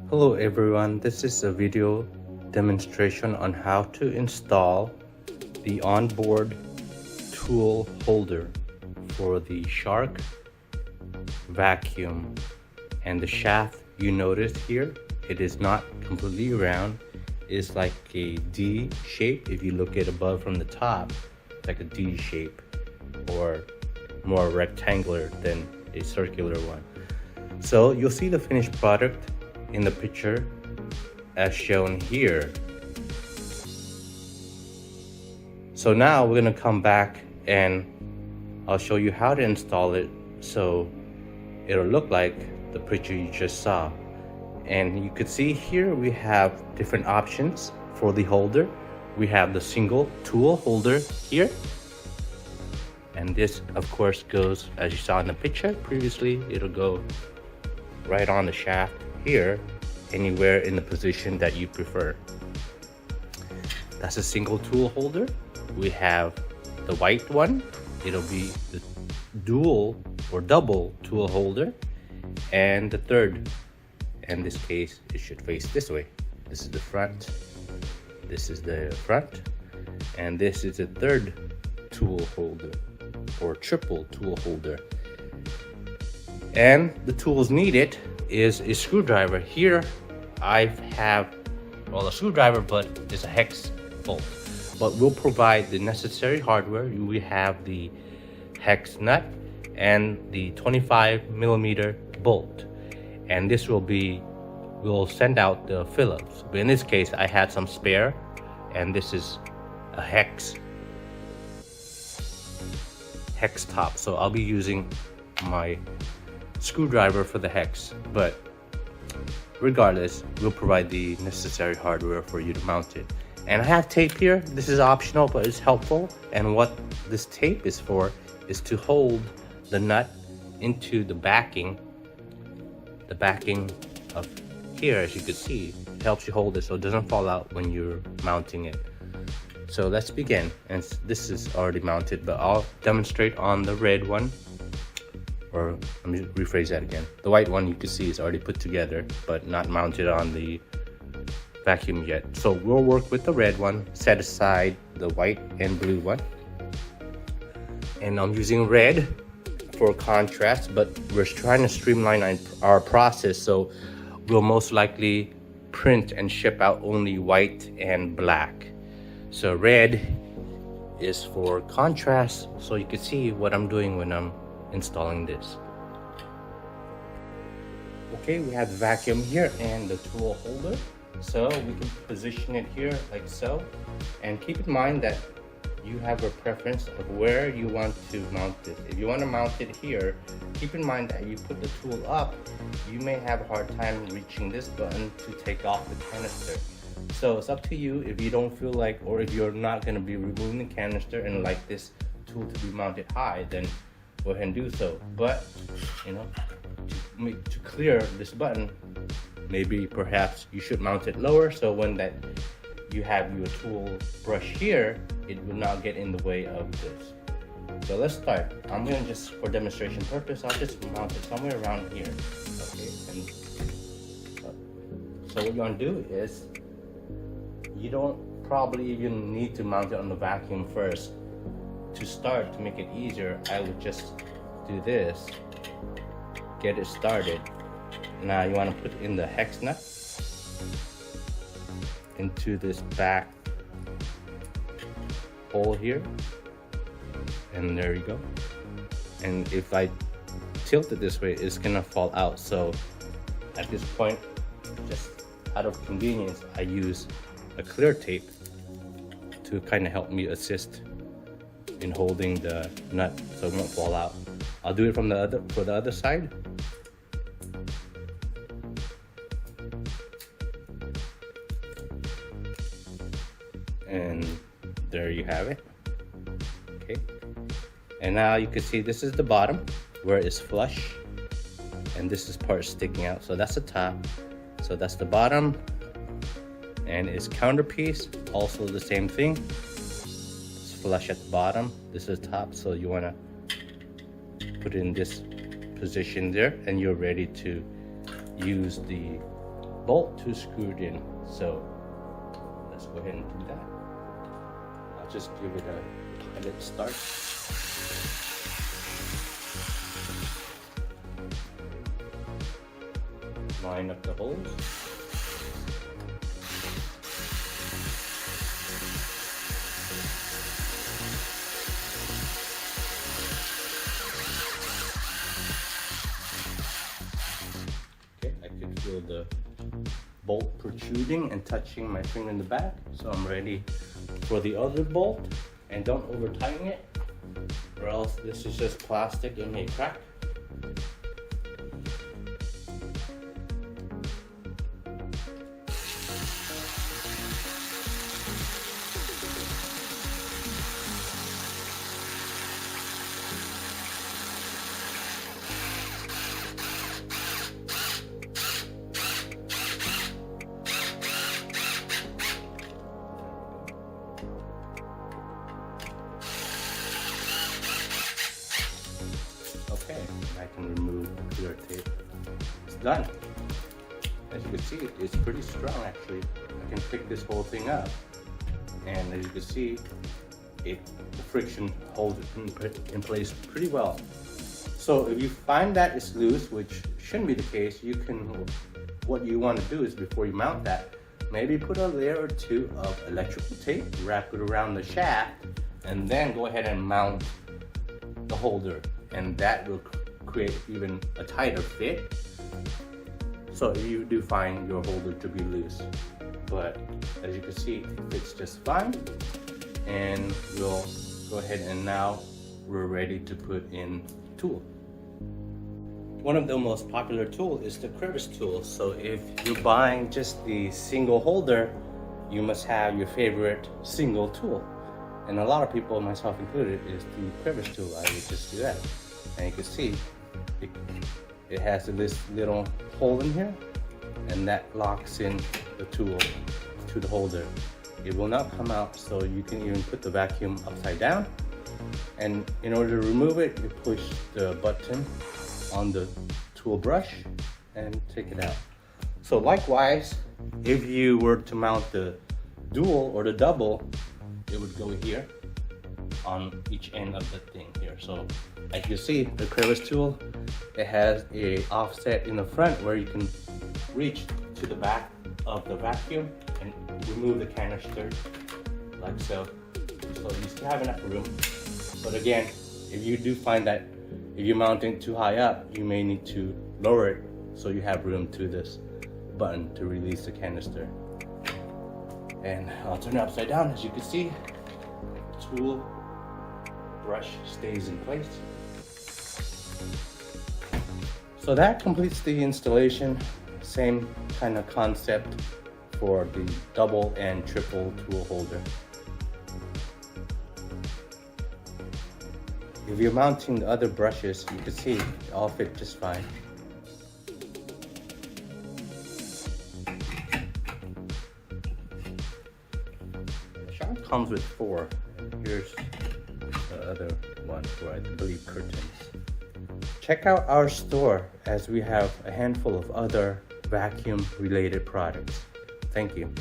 Hello everyone, this is a video demonstration on how to install the onboard tool holder for the Shark vacuum. And the shaft you notice here, it is not completely round. It's like a D shape. If you look at above from the top, it's like a D shape or more rectangular than a circular one. So you'll see the finished product in the picture as shown here. So now we're gonna come back and I'll show you how to install it so it'll look like the picture you just saw. And you could see here we have different options for the holder. We have the single tool holder here, and this of course goes, as you saw in the picture previously, it'll go right on the shaft here, anywhere in the position that you prefer. That's a single tool holder. We have the white one, it'll be the dual or double tool holder, and the third. In this case, it should face this way. This is the front, this is the front, and this is the third tool holder or triple tool holder. And the tools needed is a screwdriver. Here I have, well, a screwdriver, but it's a hex bolt. But we'll provide the necessary hardware. We have the hex nut and the 25mm bolt. And this will be, we'll send out the Phillips. But in this case, I had some spare, and this is a hex top. So I'll be using my screwdriver for the hex, but regardless, we'll provide the necessary hardware for you to mount it. And I have tape here. This is optional, but it's helpful. And what this tape is for is to hold the nut into the backing of here. As you can see, it helps you hold it so it doesn't fall out when you're mounting it. So let's begin. And this is already mounted, but I'll demonstrate on the red one. Or let me rephrase that again. The white one you can see is already put together, but not mounted on the vacuum yet. So we'll work with the red one, set aside the white and blue one. And I'm using red for contrast, but we're trying to streamline our process, so we'll most likely print and ship out only white and black. So red is for contrast, so you can see what I'm doing when I'm installing this. Okay, we have the vacuum here and the tool holder, so we can position it here like so. And keep in mind that you have a preference of where you want to mount this. If you want to mount it here, keep in mind that you put the tool up, you may have a hard time reaching this button to take off the canister. So it's up to you. If you don't feel like, or if you're not going to be removing the canister and like this tool to be mounted high, then go ahead and do so. But you know, to clear this button, maybe perhaps you should mount it lower, so when that you have your tool brush here, it will not get in the way of this. So let's start. I'm gonna just, for demonstration purpose, I'll just mount it somewhere around here. Okay, and so what you want to do is, you don't probably even need to mount it on the vacuum first. To start, to make it easier, I would just do this, get it started. Now you want to put in the hex nut into this back hole here, and there you go. And if I tilt it this way, it's gonna fall out. So at this point, just out of convenience, I use a clear tape to kind of help me assist in holding the nut so it won't fall out. I'll do it from for the other side. And there you have it. Okay, and now you can see this is the bottom where it's flush, and this is part sticking out, so that's the top. So that's the bottom, and its counterpiece also the same thing. It's flush at the bottom, this is top, so you want to put in this position there, and you're ready to use the bolt to screw it in. So let's go ahead and do that. I'll just give it a pilot start. Line up the holes. Okay, I can feel the bolt protruding and touching my finger in the back, so I'm ready for the other bolt. And don't over tighten it, or else this is just plastic and may crack. Okay, I can remove the clear tape. It's done. As you can see, it's pretty strong actually. I can pick this whole thing up, and as you can see, the friction holds it in place pretty well. So if you find that it's loose, which shouldn't be the case, what you want to do is before you mount that, maybe put a layer or two of electrical tape, wrap it around the shaft, and then go ahead and mount the holder, and that will create even a tighter fit. So if you do find your holder to be loose, but as you can see, it fits just fine. And we'll go ahead and now we're ready to put in tool. One of the most popular tool is the crevice tool. So if you're buying just the single holder, you must have your favorite single tool. And a lot of people, myself included, is the crevice tool. I would just do that. And you can see it has this little hole in here, and that locks in the tool to the holder. It will not come out, so you can even put the vacuum upside down. And in order to remove it, you push the button on the tool brush and take it out. So likewise, if you were to mount the dual or the double, it would go here on each end of the thing here. So as you can see, the crevice tool, it has a offset in the front where you can reach to the back of the vacuum and remove the canister like so. So you still have enough room. But again, if you do find that if you're mounting too high up, you may need to lower it so you have room to this button to release the canister. And I'll turn it upside down. As you can see, tool brush stays in place. So that completes the installation. Same kind of concept for the double and triple tool holder. If you're mounting the other brushes, you can see they all fit just fine. The Shark comes with 4. Here's the other one for, I believe, curtains. Check out our store as we have a handful of other vacuum related products. Thank you.